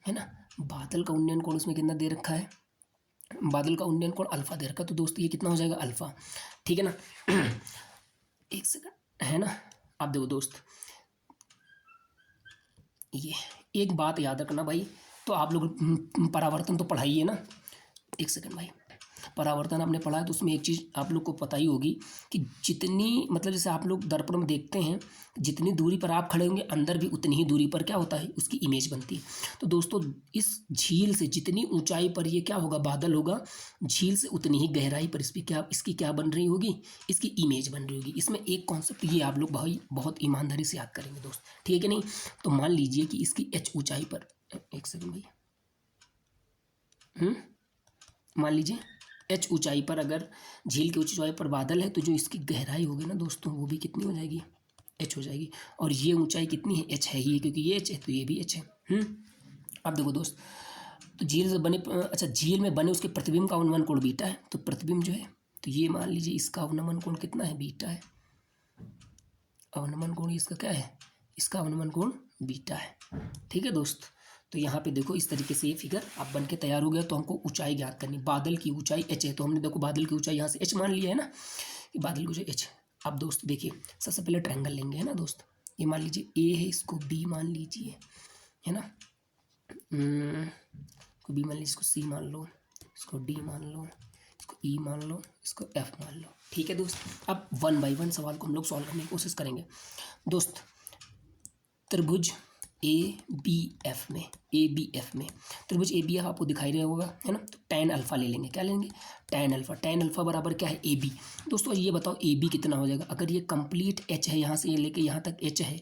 Speaker 1: है ना। बादल का उन्नयन कोण उसमें कितना दे रखा है, बादल का उन्नयन कोण अल्फा दे रखा है, तो दोस्तों ये कितना हो जाएगा, अल्फा, ठीक है ना। एक सेकंड, है ना। आप देखो दोस्त, ये एक बात याद रखना भाई, तो आप लोग परावर्तन तो पढ़ाइए ना। एक सेकंड भाई, परावर्तन आपने पढ़ा है तो उसमें एक चीज़ आप लोग को पता ही होगी कि जितनी, मतलब जैसे आप लोग दर्पण में देखते हैं, जितनी दूरी पर आप खड़े होंगे अंदर भी उतनी ही दूरी पर क्या होता है, उसकी इमेज बनती है। तो दोस्तों इस झील से जितनी ऊंचाई पर ये क्या होगा, बादल होगा, झील से उतनी ही गहराई पर इसकी क्या बन रही होगी, इसकी इमेज बन रही होगी। इसमें एक कॉन्सेप्ट ये आप लोग भाई बहुत ईमानदारी से याद करेंगे दोस्त, ठीक है नहीं। तो मान लीजिए कि इसकी h ऊंचाई पर, एक सेकंड भाई, मान लीजिए h ऊंचाई पर अगर झील की ऊंचाई पर बादल है, तो जो इसकी गहराई होगी ना दोस्तों, वो भी कितनी हो जाएगी, h हो जाएगी। और ये ऊंचाई कितनी है, h है ही, क्योंकि ये h है तो ये भी h है। अब देखो दोस्त, तो झील से बने, अच्छा झील में बने उसके प्रतिबिंब का अवनमन कोण बीटा है, तो प्रतिबिंब जो है, तो ये मान लीजिए इसका अवनमन कोण कितना है, बीटा है। अवनमन कोण इसका क्या है, इसका अवनमन कोण बीटा है, ठीक है दोस्त। तो यहाँ पे देखो इस तरीके से ये फिगर आप बन के तैयार हो गया। तो हमको ऊंचाई ज्ञात करनी, बादल की ऊंचाई h है, तो हमने देखो बादल की ऊंचाई यहाँ से h मान लिया है ना, कि बादल की ऊंचाई h। अब दोस्त देखिए सबसे पहले ट्रायंगल लेंगे, है ना दोस्त। ये मान लीजिए a है, इसको b मान लीजिए, है ना। इसको b मान लीजिए, इसको c मान लो, इसको d मान लो, इसको e मान लो, इसको f मान लो, ठीक है दोस्त। अब 1 बाई 1 सवाल को हम लोग सॉल्व करने की कोशिश करेंगे दोस्त। त्रिभुज ABF में, त्रिभुज ABF आपको दिखाई रहा होगा, है ना। तो tan अल्फा ले लेंगे, क्या लेंगे, tan अल्फा बराबर क्या है, AB। दोस्तों ये बताओ AB कितना हो जाएगा, अगर ये कंप्लीट h है, यहाँ से ये लेके यहाँ तक h है,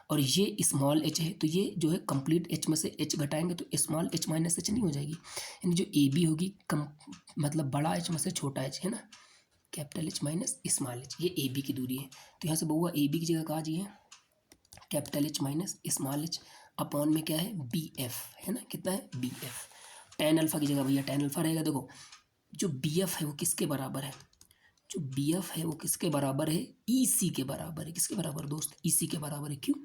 Speaker 1: और ये स्मॉल h है, तो ये जो है कंप्लीट h में से h घटाएंगे तो स्मॉल h माइनस h नहीं हो जाएगी, यानी जो AB होगी मतलब बड़ा h में से छोटा h, है ना, capital H minus small h, ये AB की दूरी है। तो यहाँ से बहुआ AB की जगह कहा जी है capital H minus small h upon में क्या है, BF, है ना, कितना है, BF। tan अल्फा की जगह भैया tan अल्फा रहेगा। देखो जो BF है वो किसके बराबर है, जो BF है वो किसके बराबर है, EC के बराबर है। किसके बराबर दोस्त, EC के बराबर है। क्यों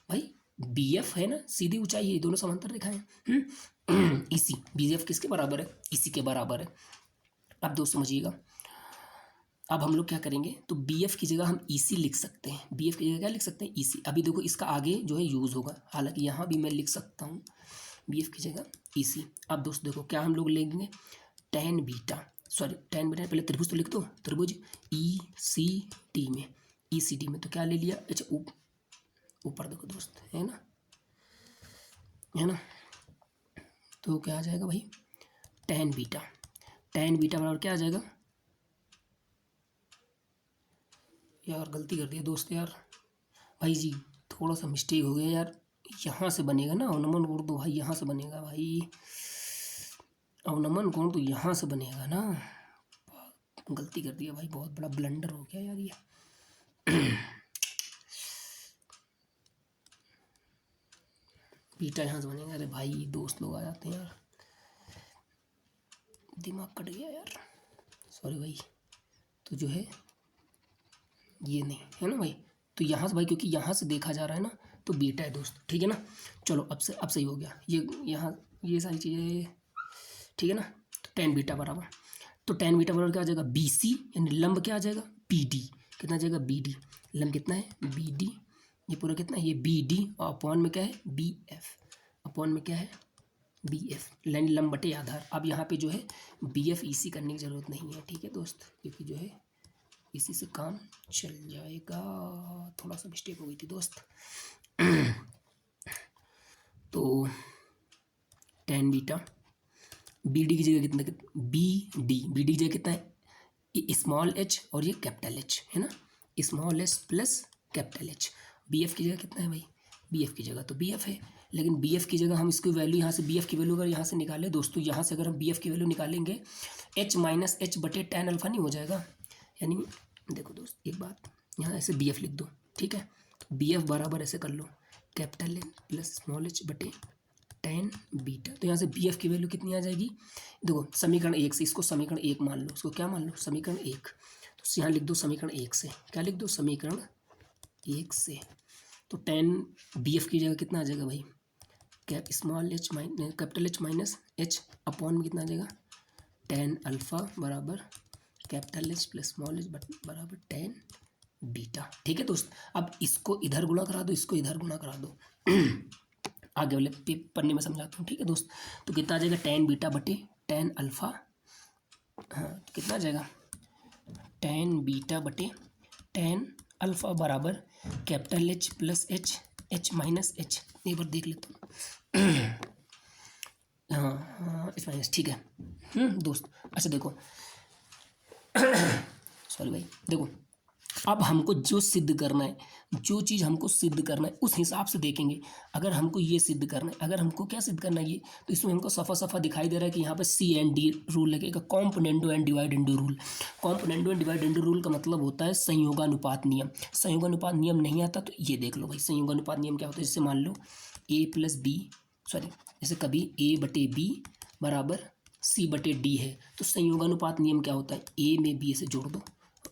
Speaker 1: भाई, BF है ना, सीधी ऊंचाई है, दोनों समांतर रेखाएं हैं। EC BF किसके बराबर है, EC के बराबर है। अब दोस्त समझिएगा, अब हम लोग क्या करेंगे, तो BF की जगह हम EC लिख सकते हैं, BF की जगह क्या लिख सकते हैं, EC। अभी देखो इसका आगे जो है यूज़ होगा, हालांकि यहाँ भी मैं लिख सकता हूँ BF की जगह EC। अब दोस्त देखो क्या हम लोग लेंगे, tan बीटा, पहले त्रिभुज तो लिख दो, त्रिभुज ECD में, ECD में तो क्या ले लिया, अच्छा ऊपर देखो दोस्त, है ना, है ना। तो क्या आ जाएगा भाई, tan बीटा, tan बीटा बराबर क्या आ जाएगा यार, गलती कर दिया दोस्त यार, भाई जी थोड़ा सा मिस्टेक हो गया यार, यहाँ से बनेगा ना अवनमन कोण तो भाई, यहाँ से बनेगा भाई, अवनमन कोण तो यहाँ से बनेगा ना, गलती कर दिया भाई, बहुत बड़ा ब्लंडर हो गया यार ये। बीटा यहाँ से बनेगा, अरे भाई दोस्त लोग आ जाते हैं यार, दिमाग कट गया यार, सॉरी भाई। तो जो है ये नहीं है ना भाई, तो यहाँ से भाई क्योंकि यहाँ से देखा जा रहा है ना तो बीटा है दोस्त, ठीक है ना। चलो अब सही हो गया ये, यहाँ ये सारी चीज़ें ठीक है ना। तो tan बीटा बराबर, तो tan बीटा बराबर क्या आ जाएगा, बी सी, यानी लंब क्या आ जाएगा, बी डी, कितना आ जाएगा बी डी, लंब कितना है बी डी, ये पूरा कितना है ये बी डी, और अपॉन में क्या है बी एफ, अपॉन में क्या है बी एफ, यानी लंब बटे आधार। अब यहाँ पे जो है बी एफ ई सी करने की ज़रूरत नहीं है, ठीक है दोस्त, क्योंकि जो है इसी से काम चल जाएगा, थोड़ा सा मिस्टेक हो गई थी दोस्त। तो tan बीटा बी डी की जगह कितना, बी डी की जगह कितना है स्मॉल एच और ये कैपिटल एच है ना, small H plus capital H. B F की जगह कितना है भाई, बी एफ की जगह तो बी एफ है, लेकिन बी एफ की जगह हम इसकी वैल्यू यहाँ से, बी एफ की वैल्यू अगर यहाँ से निकालें दोस्तों, यहाँ से अगर हम बी एफ की वैल्यू निकालेंगे एच माइनस एच बटे tan अल्फा नहीं हो जाएगा, यानी देखो दोस्त एक बात, यहाँ ऐसे बी एफ लिख दो, ठीक है, तो बी एफ बराबर ऐसे कर लो capital N plus small H बटे tan बीटा, तो यहाँ से बी एफ की वैल्यू कितनी आ जाएगी, देखो समीकरण एक से, इसको समीकरण एक मान लो, इसको क्या मान लो समीकरण एक, तो यहाँ लिख दो समीकरण एक से, क्या लिख दो समीकरण एक से, तो tan बी एफ की जगह कितना आ जाएगा भाई, cap small H minus capital H minus H, upon में कितना आ जाएगा tan अल्फा बराबर capital H plus small H बराबर tan बीटा, ठीक है दोस्त। अब इसको इधर गुणा करा दो, इसको इधर गुणा करा दो, आगे वाले पन्ने में समझाता हूँ, ठीक है दोस्त। तो कितना आ जाएगा tan बीटा बटे tan अल्फा, हाँ तो कितना आ जाएगा tan बीटा बटे tan अल्फा बराबर capital H plus H, H minus H, एक बार देख लेता हूँ, हाँ एच माइनस, ठीक है दोस्त। अच्छा देखो सॉरी भाई, देखो अब हमको जो सिद्ध करना है, जो चीज़ हमको सिद्ध करना है उस हिसाब से देखेंगे। अगर हमको ये सिद्ध करना है, अगर हमको क्या सिद्ध करना है ये, तो इसमें हमको सफ़ा सफ़ा दिखाई दे रहा है कि यहाँ पे सी एंड डी रूल लगेगा, componendo and dividendo rule. Componendo and dividendo rule का मतलब होता है संयोगानुपात नियम। संयोगानुपात नियम नहीं आता तो ये देख लो भाई, संयोगानुपात नियम क्या होता है, जैसे मान लो ए प्लस बी, सॉरी जैसे कभी ए बटे बी बराबर सी बटे डी है, तो संयोगानुपात नियम क्या होता है, ए में बी से जोड़ दो,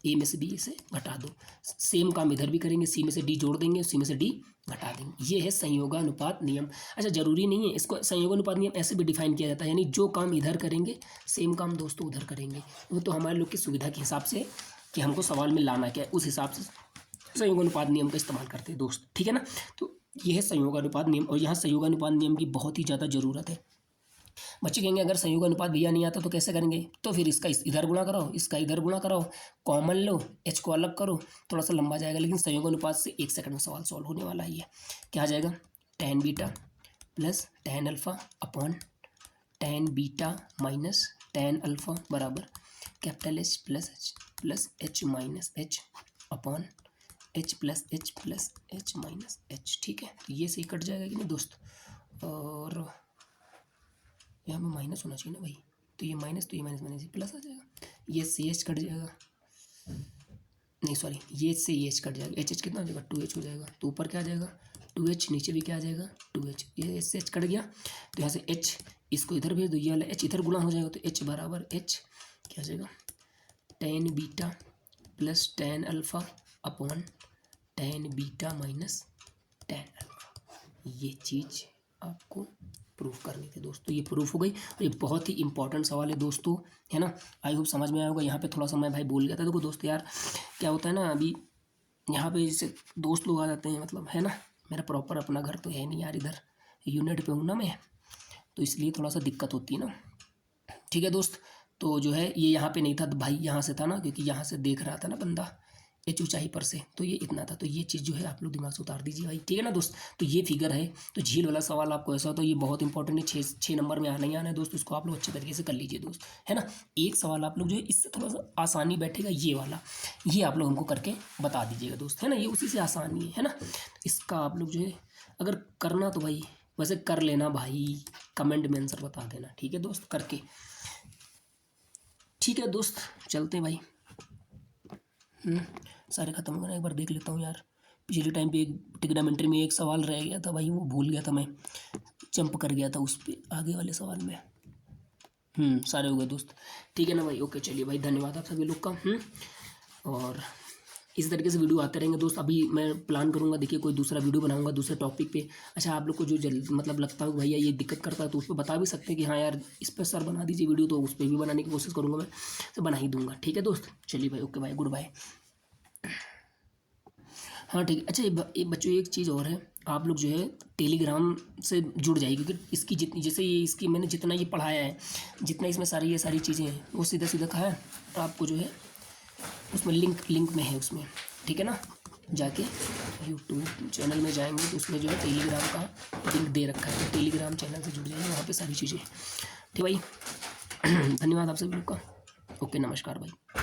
Speaker 1: ए में से बी से घटा दो, सेम काम इधर भी करेंगे, सी में से डी जोड़ देंगे, सी में से डी घटा देंगे, ये है संयोगानुपात नियम। अच्छा जरूरी नहीं है, इसको संयोगानुपात नियम ऐसे भी डिफाइन किया जाता है, यानी जो काम इधर करेंगे सेम काम दोस्तों उधर करेंगे, वो तो हमारे लोग की सुविधा के हिसाब से कि हमको सवाल में लाना क्या है उस हिसाब से संयोगानुपात नियम का इस्तेमाल करते हैं दोस्त, ठीक है ना। तो ये है संयोगानुपात नियम, और यहाँ संयोगानुपात नियम की बहुत ही ज़्यादा ज़रूरत है। बच्चे कहेंगे अगर संयोगानुपात भैया नहीं आता तो कैसे करेंगे, तो फिर इसका इधर गुणा कराओ, इसका इधर गुणा कराओ, कॉमन लो, एच को अलग करो, थोड़ा सा लंबा जाएगा, लेकिन संयोगानुपात से 1 सेकंड में सवाल सॉल्व होने वाला है। ये क्या आ जाएगा tan beta plus tan alpha upon tan beta minus tan alpha बराबर capital H plus H minus H upon H plus H minus H, ठीक है। तो ये सही कट जाएगा कि नहीं दोस्त, और यहाँ में माइनस होना चाहिए ना भाई, तो ये माइनस, तो ये माइनस माइनस प्लस आ जाएगा, ये से एच कट जाएगा, नहीं सॉरी ये से एच कट जाएगा, एच कितना हो जाएगा 2h हो जाएगा, तो ऊपर क्या आ जाएगा 2h, नीचे भी क्या आ जाएगा 2h, ये एच से एच कट गया, तो यहाँ से h इसको इधर भेज दो, ये वाला h इधर गुणा हो जाएगा, तो h बराबर h क्या आ जाएगा tan beta plus tan alpha upon tan beta minus tan alpha. ये चीज़ आपको प्रूफ करनी थी दोस्तों, ये प्रूफ हो गई, और ये बहुत ही इंपॉर्टेंट सवाल है दोस्तों, है ना। आई होप समझ में आया होगा। यहाँ पे थोड़ा सा मैं भाई बोल गया था, देखो दोस्त यार क्या होता है ना, अभी यहाँ पे जैसे दोस्त लोग आ जाते हैं, मतलब है ना, मेरा प्रॉपर अपना घर तो है नहीं यार, इधर यूनिट पे हूँ ना मैं, तो इसलिए थोड़ा सा दिक्कत होती है ना, ठीक है दोस्त। तो जो है ये यहाँ पे नहीं था तो भाई यहाँ से था ना, क्योंकि यहाँ से देख रहा था ना बंदा, एच ऊंचाई पर से, तो ये इतना था। तो ये चीज़ जो है आप लोग दिमाग से उतार दीजिए भाई, ठीक है ना दोस्त। तो ये फिगर है। तो झील वाला सवाल आपको ऐसा हो तो ये बहुत इंपॉर्टेंट है, 6 नंबर में आना ही आना है दोस्त, इसको आप लोग अच्छे तरीके से कर लीजिए दोस्त, है ना। एक सवाल आप लोग जो है इससे थोड़ा सा आसानी बैठेगा, ये वाला, ये आप लोग हमको करके बता दीजिएगा दोस्त, है ना। ये उसी से आसानी है ना। इसका आप लोग जो है अगर करना तो भाई वैसे कर लेना भाई, कमेंट में आंसर बता देना, ठीक है दोस्त, करके। ठीक है दोस्त, चलते हैं भाई। सारे ख़त्म हो गए, एक बार देख लेता हूँ यार। पिछले टाइम पे एक ट्रिग्नोमेट्री में एक सवाल रह गया था भाई, वो भूल गया था मैं, जंप कर गया था उस पर आगे वाले सवाल में। सारे हो गए दोस्त, ठीक है ना भाई। ओके चलिए भाई, धन्यवाद आप सभी लोग का। और इस तरीके से वीडियो आते रहेंगे दोस्त। अभी मैं प्लान करूंगा, देखिए कोई दूसरा वीडियो बनाऊंगा दूसरे टॉपिक पे। अच्छा, आप लोग को जो मतलब लगता है भैया ये दिक्कत करता है, तो उस पर बता भी सकते हैं कि हाँ यार इस पर सर बना दीजिए वीडियो, तो उस पर भी बनाने की कोशिश करूँगा मैं, तो बना ही दूंगा, ठीक है दोस्त। चलिए भाई, ओके भाई, गुड बाय। हाँ ठीक है। अच्छा, ये बच्चों एक चीज़ और है, आप लोग जो है टेलीग्राम से जुड़ जाइए, क्योंकि इसकी जितनी, जैसे ये इसकी मैंने जितना ये पढ़ाया है, जितना इसमें सारी ये सारी चीज़ें हैं, वो सीधा सीधा कहा है आपको जो है उसमें लिंक में है उसमें, ठीक है ना। जाके यूट्यूब चैनल में जाएंगे तो उसमें जो है टेलीग्राम का लिंक दे रखा है, तो टेलीग्राम चैनल से जुड़ जाइए, वहाँ पे सारी चीज़ें, ठीक भाई। धन्यवाद आप सभी लोग का। ओके, नमस्कार भाई।